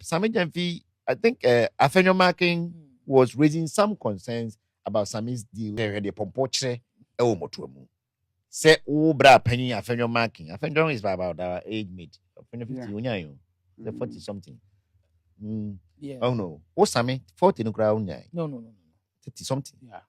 Sammy Jamfi, I think Afenyo Marking was raising some concerns about Sammy's deal. They had a pompoche, motuemu. Say, oh, bra, penny, Afenyo Marking. Afenyo is about our age mate. Afenyo 50, unyayo. The 40 something. Yeah. Oh no. Oh, Sammy, 40 no crowd. No. 30 something. Yeah.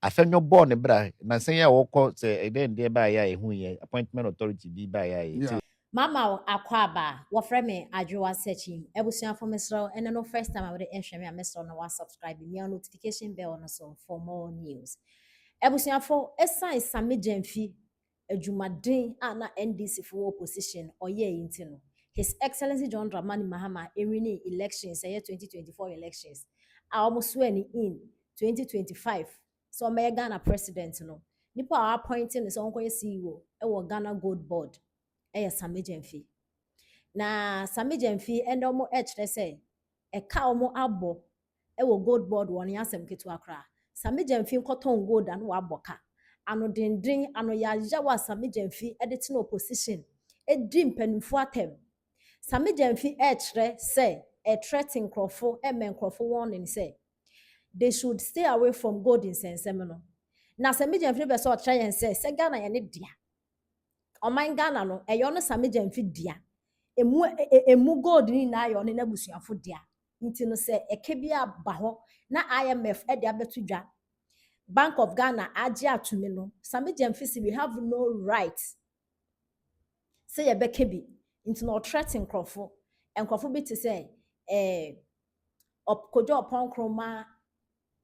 Afenyo born a bra. Na say ya woko say then there by ya who ye appointment authority be by ya. Mama Akwaba, what frame me Adjoa searching. Ebusian for Mr. And no first time I would ensure me a Mr. No subscribe me on notification bell on so for more news. Ebusian for Esa is Sammy Jenfi, a Jumadin ana NDC for opposition or ye intino. His Excellency John Dramani Mahama Erini elections, a year 2024 elections. I almost swear in 2025. So may Ghana president no. Nipa are appointing his uncle CEO, Ghana Gold Board. Sammy Jenfi. Na Sammy Jenfi and omo etre say e ka omo abo gold board won yasem ketu akra. Sammy Jenfi nkoton gold and waboka. Ano dindin ano yaja wa Sammy Jenfi editing opposition. E dream penifo atem. Sammy Jenfi etre say e threatening crofo e men crofo warning say they should stay away from gold in sensemino. Na Sammy Jenfi be so try and say Ghana ye ne dia. Oman Ghana no eyo no Sammy Jenfi dia emu gold ni na ayo ne nabusuafo dia nti no se eke bia ba ho na IMF e dia betu dwa Bank of Ghana age atumi no Sammy Jenfi say we have no right say ye beke bi nti no threaten krofo enkrofo bi te say kojo opon kroma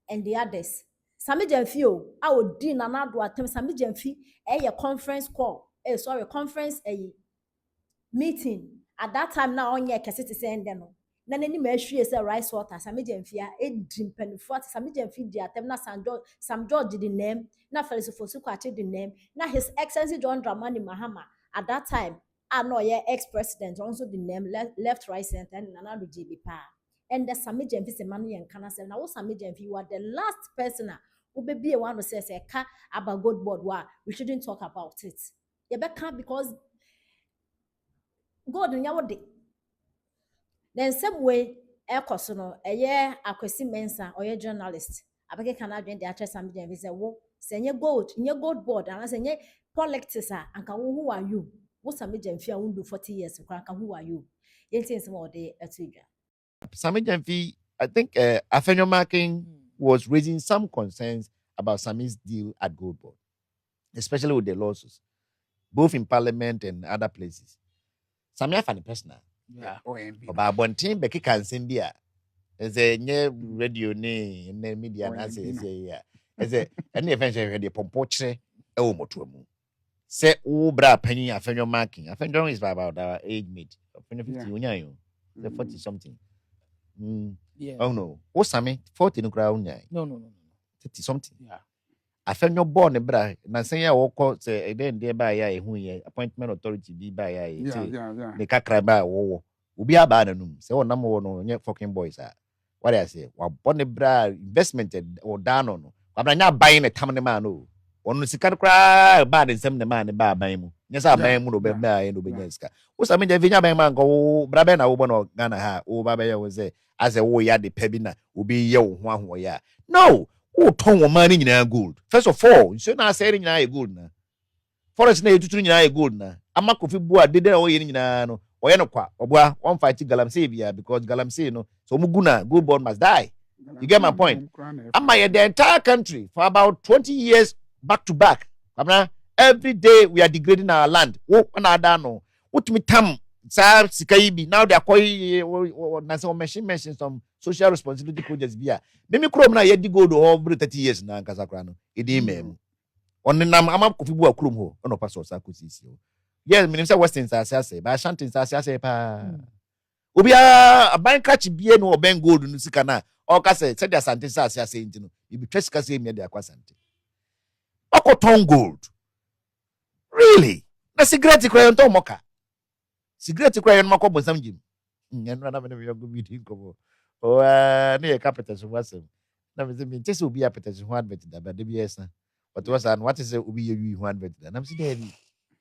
and the others Sammy Jenfi o a odi na na do atem Sammy Jenfi e conference call conference meeting at that time now on ye kesiti send no na nani ma hwie say rice water Sammy Jenfi a dream penifo at Sammy Jenfi di atem na Sam George the name na Felicity Fosu the name na His Excellency John Dramani Mahama at that time no ye ex-president also the name left right center and nana do GB pa and the Sammy Jenfi se manu yen kana say na wo Sammy Jenfi you are the last person who be one to say ka about good board wa we shouldn't talk about it. You better because God in your day. Then some way air cosono a year Akwasi Mensah or your journalist. I beg Canadian the actress Sammy Jenfi say, "Wo say your gold in your gold board and I say your politics and who are you? What Sammy Jenfi won't do 40 years who are you? You think some more day at Sammy Jenfi, I think Afenyo Marking was raising some concerns about Sammy's deal at Gold Board, especially with the lawsuits, both in Parliament and other places. Sammy a funny person. Yeah. But one team Becky can send there. As a new radio name and media and as a any eventually ready pompoche motuemu. Say bra penny Afenyo Marking. Afenyo is about our age mate. 50 unyayo. The 40 something. Yeah. Oh no. Oh Sammy 40 no crowd. No. 30 something. Yeah. Afenyo born bra na say ya woko say then there by ya hu ye appointment authority be by ya ne kakra ba wo obi aba na num say wonam wo no nye fucking boys what I say wa born bra investment or down no kwabra nya ban ne tam ne man no onu sika kra ba de nsem ne man ne ba ban mu nya sa ban mu no be ba ye no be nya sika wo sa me je nya ban man ko bra be na wo no Ghana ha wo ba be ye wo say as a wo ya de pa bi na obi ye wo ho aho ya no. Oh, ton woman in gold. First of all, you should not say in gold na. Forest na tutu nyina gold na. Ama kofi bua dede o ye nyina no. Oye no kwa. Obua one fight galamsey bia because galamsey no. So muguna gold bond must die. You get my point? Ama ye the entire country for about 20 years back to back. Every day we are degrading our land. Wo na da no. Utimi tam sa sikaibi now they are calling na some mention some social responsibility projects bia memi krom na ye di gold over 30 years na nkasa kra no edi mem onenam ama kofi bu akrom ho no pass so akosisi ho yes menim say western say ba shantin say pa obi a ban catch bie no oben gold no sika na o ka say dia sante say ntino ibi twesika say me dia kwasante okoton gold really na cigarette kra yon to moka cigarette kra yon makobo sam jim nyanwa na me go meeting ko ne capital so wasem na me say me tese obi capital so advert da ba de bi esa what is obi you 100 da na me say dey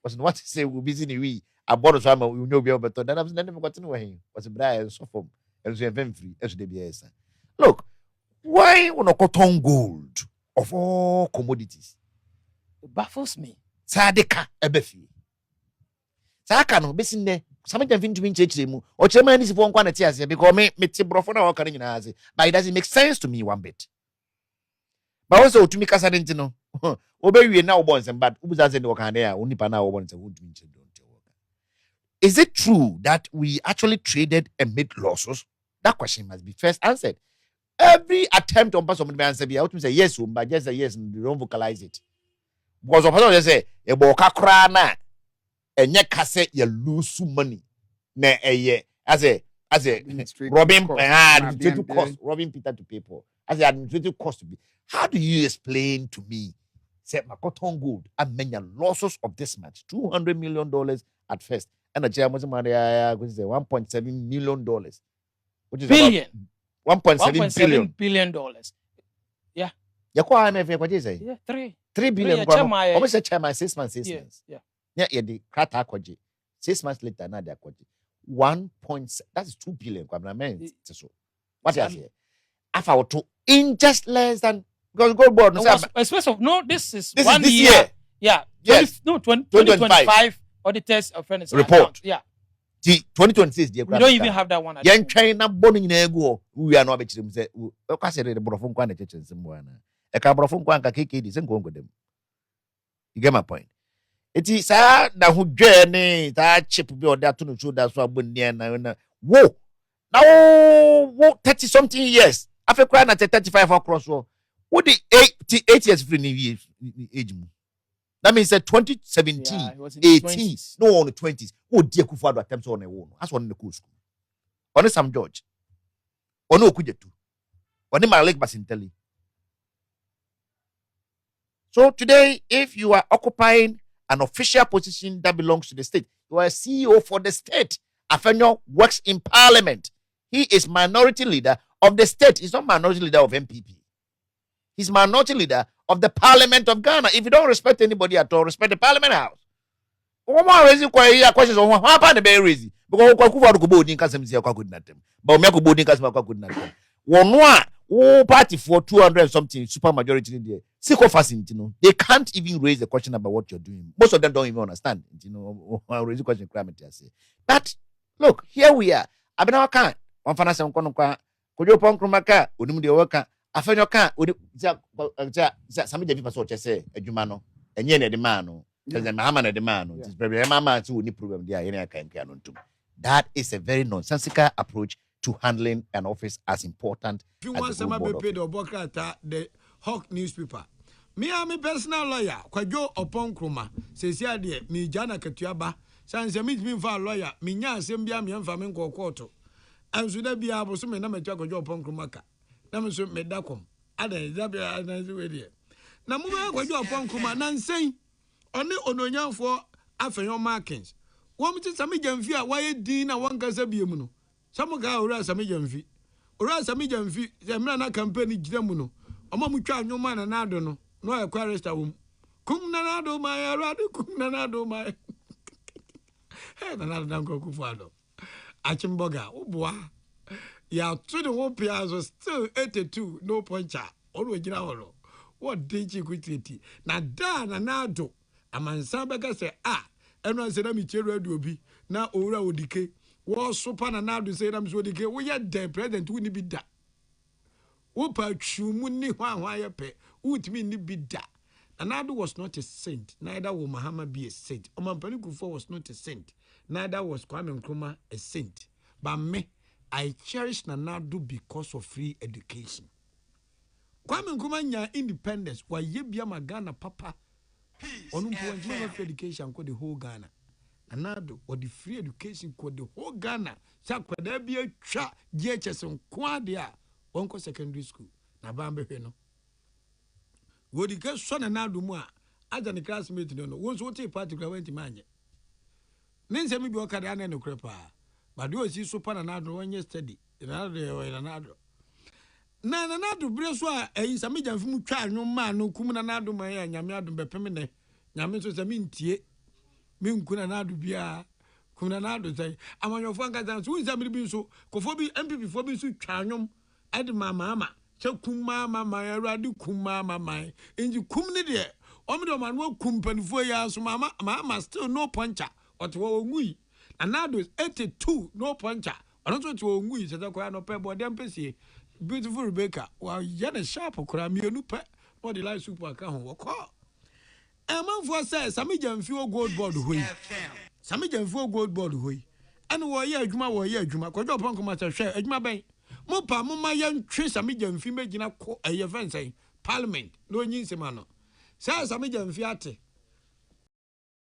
was what is say obi si ni wi abodo so ama you know bi obeto da na me say na me kwatene wa hin was bra so fom And so very free. Look, why would not cotton gold of all commodities? It baffles me. Sadeka ebefi. Saka no besin ne. Some can fin to me chechemu. Or chairman is one quantity as because me brofona or carrying as but it doesn't make sense to me one bit. But also to me casadentino. Obey we now bonds and but who doesn't work on there only pana bonds and won't mean. Is it true that we actually traded and made losses? That question must be first answered. Every attempt on person to answer, I would say yes, but just a yes, and don't vocalize it. Because of person say, a boka krana, and yet cassette you lose money. Na as a robbing administrative cost, robbing Peter to people, as the administrative cost to be. How do you explain to me? Say my cotton gold and many losses of this much, $200 million at first. And the chairman was $1.7 million, which is billion. $1.7 billion. Yeah. What is it? Yeah, 3 billion. Almost a chairman 6 months. Yeah, the crata kwaji. 6 months later, now they're kwaji. 1. That's 2 billion. What is it? After to in just less than because gold board. No, this is 1 this year. Yeah. Yes. 2025 auditors of fairness report. Yeah. 2026. We don't even have that one. Yan China boning in ego. We are not betting them. Say, the Brofun Kwan church and someone. A Cabrofun Kwan Kaki isn't going with them. You get my point. It is that who journey that chip be on that to show that's what when near now. Whoa. Now 30 something years. After crying at 35 across row. What the 8 years free new age. That means that 2017, 18, no, on the 20s. Oh, dear, Kufado attempts on a own. That's one in the cool school. On a Sam George. Or no, could you do? On my leg Basinteli. So today, if you are occupying an official position that belongs to the state, you are a CEO for the state. Afenyo works in parliament. He is minority leader of the state. He's not minority leader of MPP. He's minority leader of the Parliament of Ghana. If you don't respect anybody at all, respect the Parliament House. One more raising questions on what happened to be raising. Because Kufa to go in Casimia could not them. But Mako Bodin Casima could not them. One party for 200 something super majority in there. Sycophasing, they can't even raise the question about what you're doing. Most of them don't even understand. I'll raise the question. But look, here we are. I've been our kind. One fantasy Konoka, Kojo Ponkrumaka, Udum de worker. Afenyoka some people so say adwuma enye na de man no the mama na de man no it's very mama too ni problem there any kind piano too. That is a very nonsensical approach to handling an office as important if you want some paid the Hawk newspaper me am a personal lawyer Kwadwo Oponkroma sesia de me jana katuaba sanse me fa lawyer me nya asem bia me mfa me nkokoto anso da bia bo so me na matwa Kwadwo Oponkroma ka na me so me dakom adan zabia adan we de na mo ba Kwadwo Oponkroma na nsen one ononyanfo afenyo markings wo mti Sammy Jamfi a waye din na wankasa biemu no samuga ora Sammy Jamfi se mra na campaign gire mu no omo mutwa anwoma na nado no no e kwa resta wo kum na nado ma ya rado kum na nado ma he na nado dan ko kufu ado achimboga uboa ya to the whole piazzo still 82 no puncher onu ejira horo what did you quit na da na nado amansa bega se eno ase na mi cheru adu obi na owura odike wo sopa na nado se na mi so odike wo ye den president wo ni bi da wo pa twumu ni hwa ye pe utimi ni bi da. Nado was not a saint, neither will Muhammad be a saint. Omampani Kufuor was not a saint, neither was Kwame Nkrumah a saint. But me, I cherish Nado because of free education. Kwame Nkrumah nya independence wa yebia magana papa onu mpo free education ko the whole Ghana. Nado or the free education ko the whole Ghana. Sakwada bia twa GHS nko de a onko secondary school na bambe hwe no. Wodi ke so na Nado mu a aja ne classmate no won so te party kra wenti manye. Nense mi bi okada na no krepa. But do si so pa na Nado wonye study. Nado na Nado bre so a Sammy Jamfi mu twa anwoma no kum na Nado man ya nyame adom bepem ne nyame so se mi ntie mi nku na Nado bia Kunanado say, I'm on your phone. So is that so? Kofobi MPP for be so charnum. Ed mama. So kumama my radu kumama my. In you kumni there. Omido man wo kumpen for ya so mama still no puncher. What wo ngui. And now those 82 no puncher. I don't want to ngui said I no pebo dem pesi. Beautiful Rebecca. Well, yana sharp Koraa me no pe. What the life super can walk. A man for says Sammy Jamfio gold board hui. Sammy Jamfio gold board hui. And warrior Juma, Kojo Ponko Master share Edma Bay. Mopa, Mama young tree Sammy Jamfi making a fence, Parliament, no yin semano. Says Sammy Jamfiate.